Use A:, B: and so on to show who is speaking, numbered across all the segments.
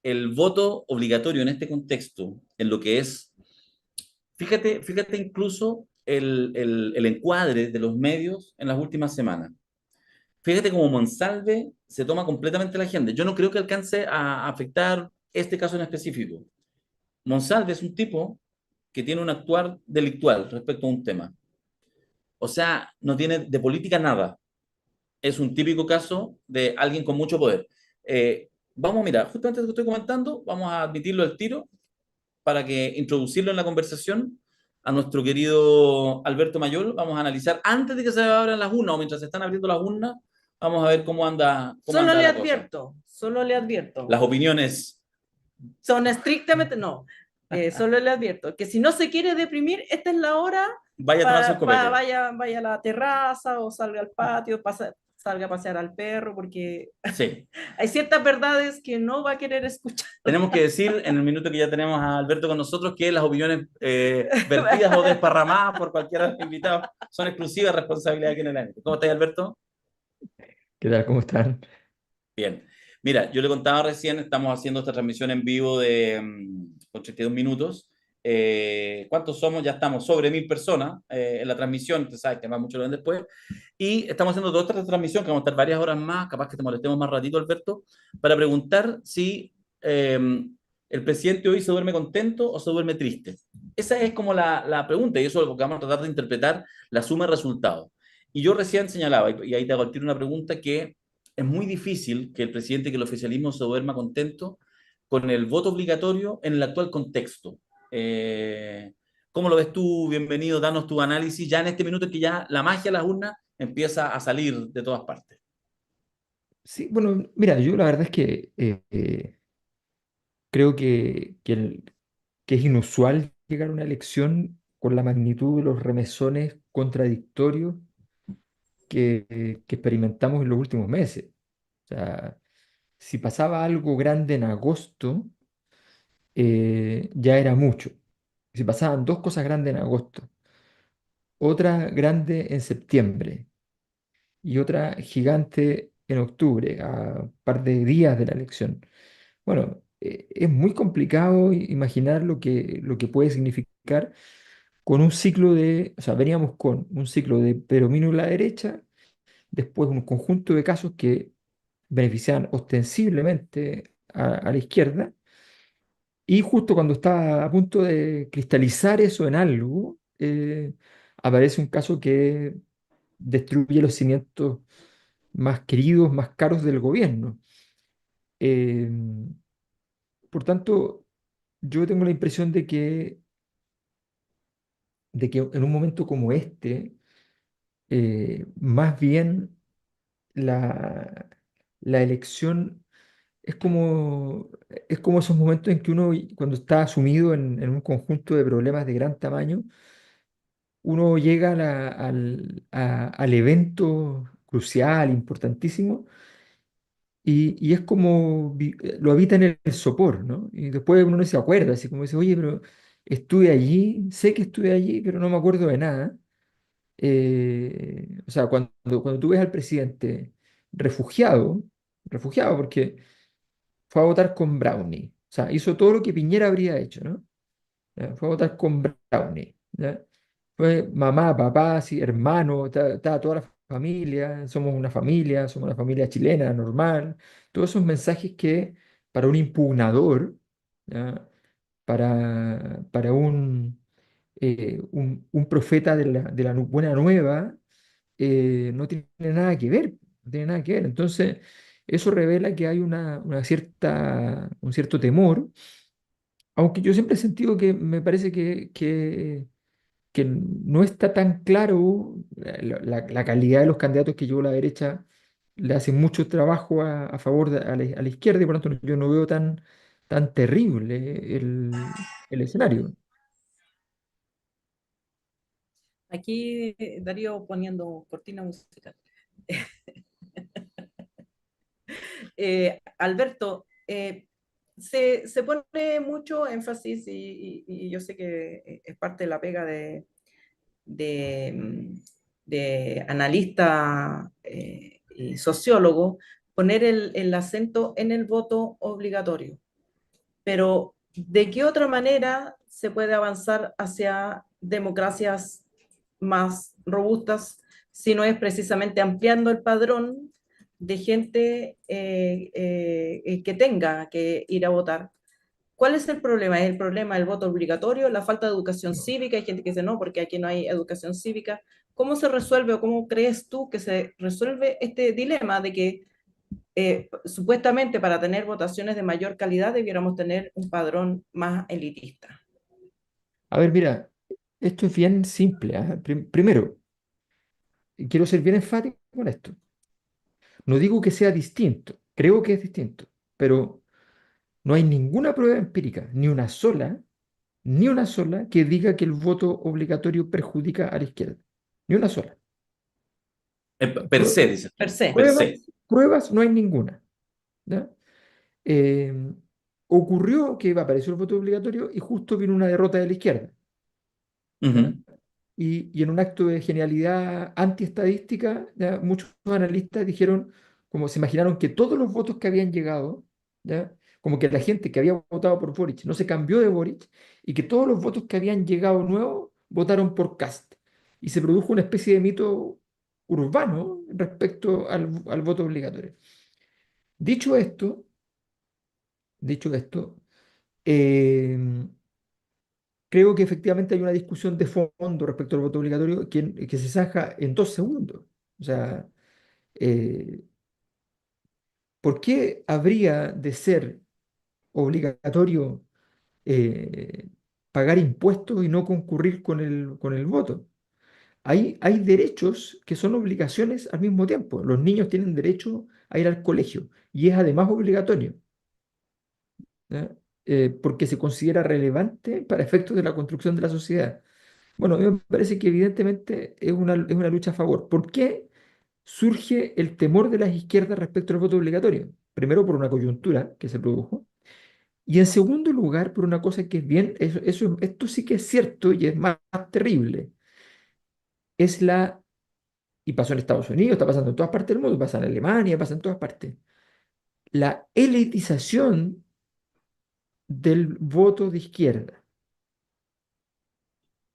A: el voto obligatorio en este contexto, en lo que es, fíjate incluso el encuadre de los medios en las últimas semanas. Fíjate cómo Monsalve se toma completamente la agenda. Yo no creo que alcance a afectar este caso en específico. Monsalve es un tipo que tiene un actuar delictual respecto a un tema. O sea, no tiene de política nada. Es un típico caso de alguien con mucho poder. Vamos a mirar, justamente lo que estoy comentando, vamos a admitirlo al tiro para que introducirlo en la conversación a nuestro querido Alberto Mayol. Vamos a analizar antes de que se abran las urnas o mientras se están abriendo las urnas, vamos a ver cómo anda la cosa.
B: Solo le advierto,
A: Las opiniones,
B: son estrictamente, no, solo le advierto que si no se quiere deprimir, esta es la hora
A: vaya a tomarse un copete.
B: vaya a la terraza o salga al patio, salga a pasear al perro, porque
A: Sí,
B: hay ciertas verdades que no va a querer escuchar.
A: tenemos que decir en el minuto que ya tenemos a Alberto con nosotros que las opiniones vertidas o desparramadas por cualquiera de los invitados son exclusiva responsabilidad de quien la emite. ¿Cómo estás, Alberto?
C: ¿Qué tal? ¿Cómo están?
A: Bien. Mira, yo le contaba recién, estamos haciendo esta transmisión en vivo de 82 minutos. ¿Cuántos somos? Ya estamos sobre 1000 personas en la transmisión, tú sabes que más mucho lo ven después. Y estamos haciendo toda esta transmisión, que vamos a estar varias horas más, capaz que te molestemos más ratito, Alberto, para preguntar si el presidente hoy se duerme contento o se duerme triste. Esa es como la pregunta, y eso es lo que vamos a tratar de interpretar, la suma de resultados. Y yo recién señalaba, y ahí te hago al tiro una pregunta que es muy difícil que el presidente, que el oficialismo se duerma contento con el voto obligatorio en el actual contexto. Eh, ¿Cómo lo ves tú? Bienvenido, danos tu análisis ya en este minuto en que ya la magia de las urnas empieza a salir de todas partes.
C: Sí, bueno, mira, yo la verdad es que creo que es inusual llegar a una elección con la magnitud de los remesones contradictorios que experimentamos en los últimos meses. O sea, si pasaba algo grande en agosto, ya era mucho. Si pasaban dos cosas grandes en agosto, otra grande en septiembre y otra gigante en octubre, a un par de días de la elección. Bueno, es muy complicado imaginar lo que puede significar con un ciclo de, o sea, veníamos con un ciclo de predominio en la derecha, después un conjunto de casos que beneficiaban ostensiblemente a la izquierda, y justo cuando está a punto de cristalizar eso en algo, aparece un caso que destruye los cimientos más queridos, más caros del gobierno. Eh, por tanto, yo tengo la impresión de que en un momento como este, más bien la, la elección es como esos momentos en que uno, cuando está sumido en un conjunto de problemas de gran tamaño, uno llega al evento crucial, importantísimo, y es como lo habita en el sopor, ¿no? Y después uno no se acuerda, así como dice, oye, pero estuve allí, sé que estuve allí, pero no me acuerdo de nada. O sea, cuando tú ves al presidente refugiado, refugiado porque fue a votar con Brownie, o sea, hizo todo lo que Piñera habría hecho, ¿no? ¿Ya? Fue a votar con Brownie, ¿ya? Fue mamá, papá, sí, hermano, estaba toda la familia, somos una familia chilena normal, todos esos mensajes que para un impugnador, ¿ya? Para un profeta de la buena nueva, no tiene nada que ver, no tiene nada que ver. Entonces, eso revela que hay un cierto temor, aunque yo siempre he sentido que me parece que no está tan claro la calidad de los candidatos que llevó la derecha, le hace mucho trabajo a favor a la izquierda, y por lo tanto yo no veo tan terrible el escenario.
B: Aquí Darío poniendo cortina musical. Alberto, se pone mucho énfasis y yo sé que es parte de la pega de, de analista y sociólogo, poner el acento en el voto obligatorio. pero ¿de qué otra manera se puede avanzar hacia democracias más robustas si no es precisamente ampliando el padrón de gente que tenga que ir a votar? ¿Cuál es el problema? ¿Es el problema del voto obligatorio, la falta de educación
C: No.
B: cívica? Hay gente que dice no, porque aquí no hay educación cívica. ¿Cómo se resuelve o cómo crees tú que se resuelve este dilema de que supuestamente para tener votaciones de mayor calidad debiéramos tener un padrón más elitista?
C: A ver, mira, esto es bien simple. ¿Ah? Primero, quiero ser bien enfático con esto. No digo que sea distinto, creo que es distinto, pero no hay ninguna prueba empírica, ni una sola que diga que el voto obligatorio perjudica a la izquierda. Ni una sola.
A: Per se,
C: Prue-
A: dices
B: Per
A: tú,
B: se.
A: per se.
C: pruebas no hay ninguna. ¿Ya? Eh, ocurrió que apareció el voto obligatorio y justo vino una derrota de la izquierda. ¿Ya?
A: Ujú.
C: Y en un acto de genialidad antiestadística, ¿ya? Muchos analistas dijeron, como se imaginaron que todos los votos que habían llegado, ¿ya? Como que la gente que había votado por Boric no se cambió de Boric y que todos los votos que habían llegado nuevos votaron por Kast. Y se produjo una especie de mito urbano respecto al voto obligatorio. Dicho esto, dicho esto, eh, creo que efectivamente hay una discusión de fondo respecto al voto obligatorio que se zanja en 2 segundos. O sea, eh, ¿por qué habría de ser obligatorio eh, pagar impuestos y no concurrir con el voto? Hay derechos que son obligaciones al mismo tiempo. Los niños tienen derecho a ir al colegio y es además obligatorio, ¿ya? Porque se considera relevante para efectos de la construcción de la sociedad. Bueno, a mí me parece que evidentemente es una lucha a favor. ¿Por qué surge el temor de las izquierdas respecto al voto obligatorio? Primero, por una coyuntura que se produjo. Y en segundo lugar, por una cosa que es bien, esto sí que es cierto y es más terrible. Es y pasó en Estados Unidos, está pasando en todas partes del mundo, pasa en Alemania, pasa en todas partes. La elitización del voto de izquierda.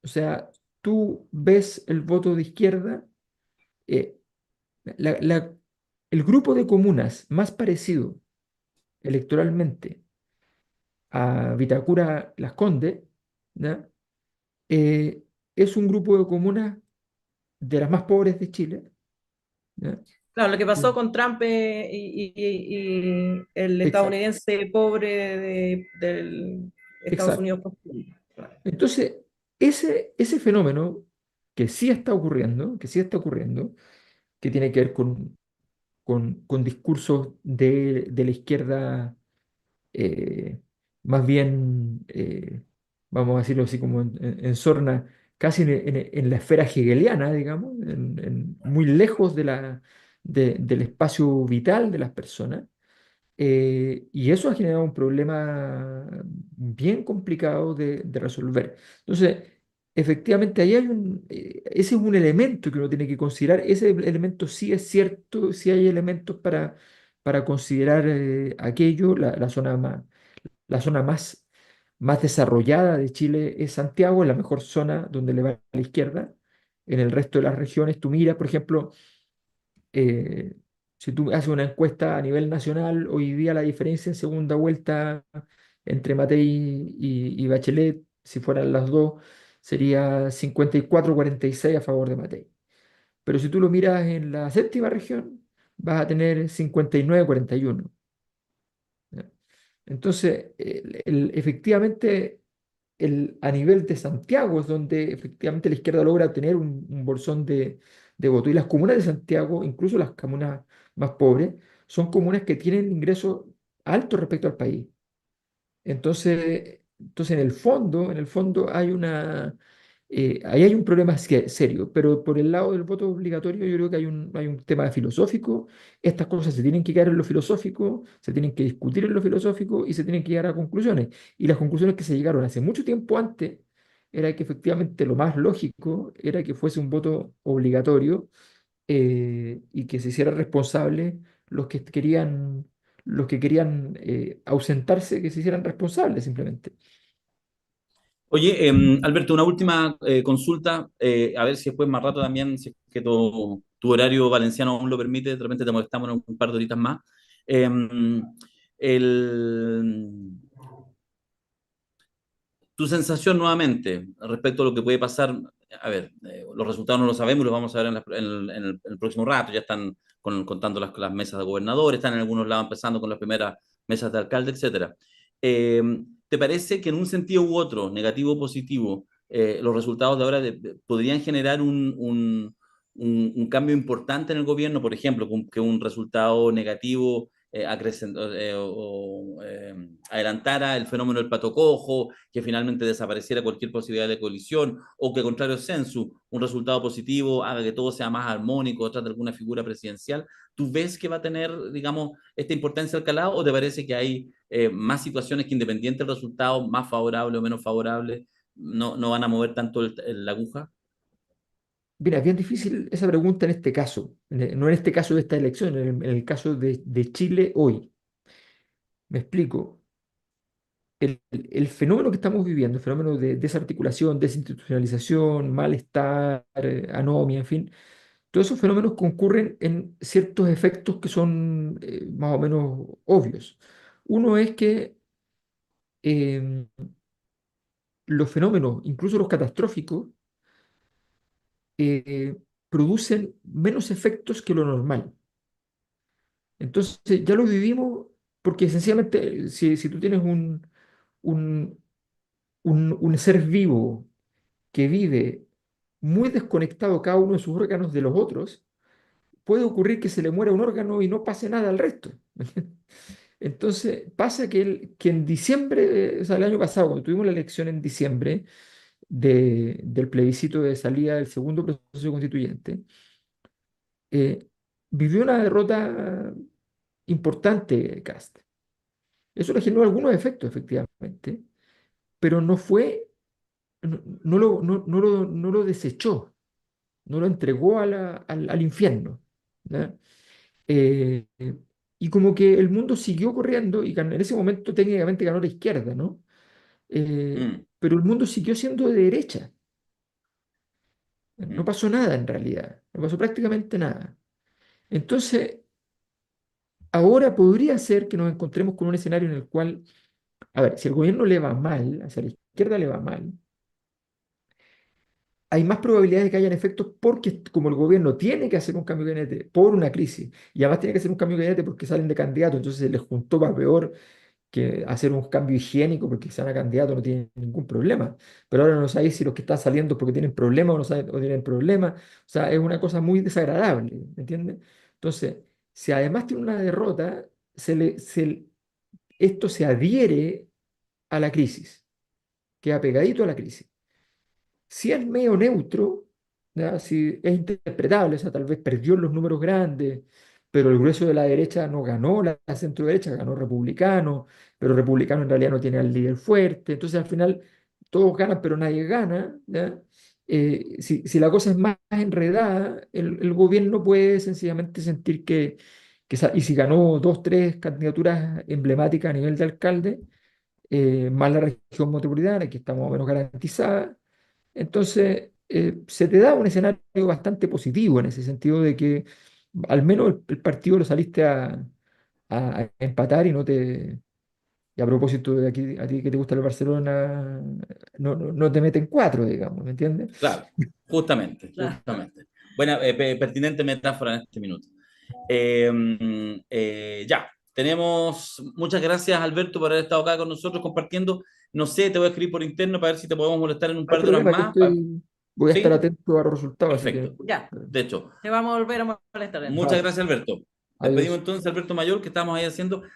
C: O sea, tú ves el voto de izquierda. eh, la- la- el grupo de comunas más parecido electoralmente a Vitacura Las Condes, ¿ya? Eh, es un grupo de comunas de las más pobres de Chile, ¿ya?
B: Claro, lo que pasó
C: Mm.
B: con Trump y el
C: Exacto,
B: estadounidense pobre del Estados
C: exacto.
B: Unidos profundo. Claro.
C: Entonces, ese fenómeno que sí está ocurriendo, que tiene que ver con discursos de la izquierda eh, más bien, vamos a decirlo así como en sorna, casi en la esfera hegeliana, digamos, muy lejos del espacio vital de las personas. Y eso ha generado un problema bien complicado de resolver. Entonces, efectivamente, ese es un elemento que uno tiene que considerar. Ese elemento sí es cierto, sí hay elementos para considerar aquello, la zona más desarrollada de Chile es Santiago, es la mejor zona donde le va a la izquierda. En el resto de las regiones, tú miras, por ejemplo, eh, si tú haces una encuesta a nivel nacional, hoy día la diferencia en segunda vuelta entre Matei y Bachelet, si fueran las dos, sería 54-46 a favor de Matei. Pero si tú lo miras en la séptima región, vas a tener 59-41. ¿Ya? Entonces, efectivamente, a nivel de Santiago es donde efectivamente la izquierda logra tener un bolsón de voto. Y las comunas de Santiago, incluso las comunas más pobres, son comunas que tienen ingresos altos respecto al país. Entonces en el fondo ahí hay un problema serio, pero por el lado del voto obligatorio yo creo que hay un tema filosófico. Estas cosas se tienen que quedar en lo filosófico, se tienen que discutir en lo filosófico y se tienen que llegar a conclusiones. Y las conclusiones que se llegaron hace mucho tiempo antes era que efectivamente lo más lógico era que fuese un voto obligatorio y que se hiciera responsable los que querían, los que querían ausentarse, que se hicieran responsables simplemente.
A: Oye, Alberto, una última consulta, a ver si después más rato también, si es que tu horario valenciano aún lo permite, de repente te molestamos en un par de horitas más. Em, el, Tu sensación nuevamente respecto a lo que puede pasar, a ver, los resultados no los sabemos, los vamos a ver en el próximo rato, ya están contando las mesas de gobernadores, están en algunos lados empezando con las primeras mesas de alcalde, etcétera. Eh, ¿Te parece que en un sentido u otro, negativo o positivo, los resultados de ahora podrían generar un cambio importante en el gobierno? Por ejemplo, que un resultado negativo adelantara el fenómeno del pato cojo, que finalmente desapareciera cualquier posibilidad de colisión, o que, contrario sensu, un resultado positivo haga que todo sea más armónico tras de alguna figura presidencial. ¿Tú ves que va a tener, digamos, esta importancia al calado, o te parece que hay más situaciones que, independiente del resultado, más favorable o menos favorable, no van a mover tanto la aguja?
C: Mira, es bien difícil esa pregunta en este caso, no en este caso de esta elección, en el caso de Chile hoy. Me explico. El fenómeno que estamos viviendo, el fenómeno de desarticulación, desinstitucionalización, malestar, anomia, en fin, todos esos fenómenos concurren en ciertos efectos que son más o menos obvios. Uno es que em, los fenómenos, incluso los catastróficos, eh, producen menos efectos que lo normal. Entonces, ya lo vivimos porque sencillamente, si tú tienes un, un ser vivo que vive muy desconectado cada uno de sus órganos de los otros, puede ocurrir que se le muera un órgano y no pase nada al resto. Entonces, pasa que en diciembre, o sea, el año pasado, cuando tuvimos la elección en diciembre del plebiscito de salida del segundo proceso constituyente, eh, vivió una derrota importante Cast. Eso le generó algunos efectos, efectivamente, pero no fue, no lo desechó, no lo entregó al infierno. ¿Ya? Eh, y como que el mundo siguió corriendo y en ese momento técnicamente ganó la izquierda, ¿no?
A: Mm,
C: Pero el mundo siguió siendo de derecha. No
A: mm,
C: pasó nada en realidad, no pasó prácticamente nada. Entonces, ahora podría ser que nos encontremos con un escenario en el cual, a ver, si al gobierno le va mal, hacia la izquierda le va mal, hay más probabilidades de que hayan efectos porque como el gobierno tiene que hacer un cambio de gabinete por una crisis y además tiene que hacer un cambio de gabinete porque salen de candidato, entonces se les juntó para peor que hacer un cambio higiénico porque sean a candidato no tienen ningún problema. Pero ahora no sabéis si los que están saliendo es porque tienen problemas o no saben, o tienen problemas. O sea, es una cosa muy desagradable, ¿me entiendes? Entonces, si además tiene una derrota, esto se adhiere a la crisis, queda pegadito a la crisis. Si es medio neutro, ¿ya? Si es interpretable, o sea, tal vez perdió en los números grandes, pero el grueso de la derecha no ganó, la centro derecha ganó republicano, pero republicano en realidad no tiene al líder fuerte, entonces al final todos ganan, pero nadie gana, ¿ya? Si la cosa es más enredada, el gobierno puede sencillamente sentir y si ganó dos, tres candidaturas emblemáticas a nivel de alcalde, más la región metropolitana, que está más o menos garantizada, entonces, se te da un escenario bastante positivo en ese sentido de que al menos el partido lo saliste a empatar y no te... Y a propósito de aquí, a ti que te gusta el Barcelona, no te meten cuatro, digamos, ¿me entiendes?
A: claro, justamente,
B: Claro.
A: justamente. Buena, pertinente metáfora en este minuto. Ya, tenemos. Muchas gracias, Alberto, por haber estado acá con nosotros compartiendo. No sé, te voy a escribir por interno para ver si te podemos molestar en un
C: No hay
A: par de horas
C: problema, yo
A: más.
C: voy a estar
A: ¿Sí?
C: atento a los resultados, así que...
A: Perfecto.
B: Ya,
A: De hecho,
B: te vamos a volver a molestar
A: muchas
B: entonces.
C: Vale,
A: gracias, Alberto. Despedimos
C: adiós.
A: entonces a Alberto Mayor, que estamos ahí haciendo.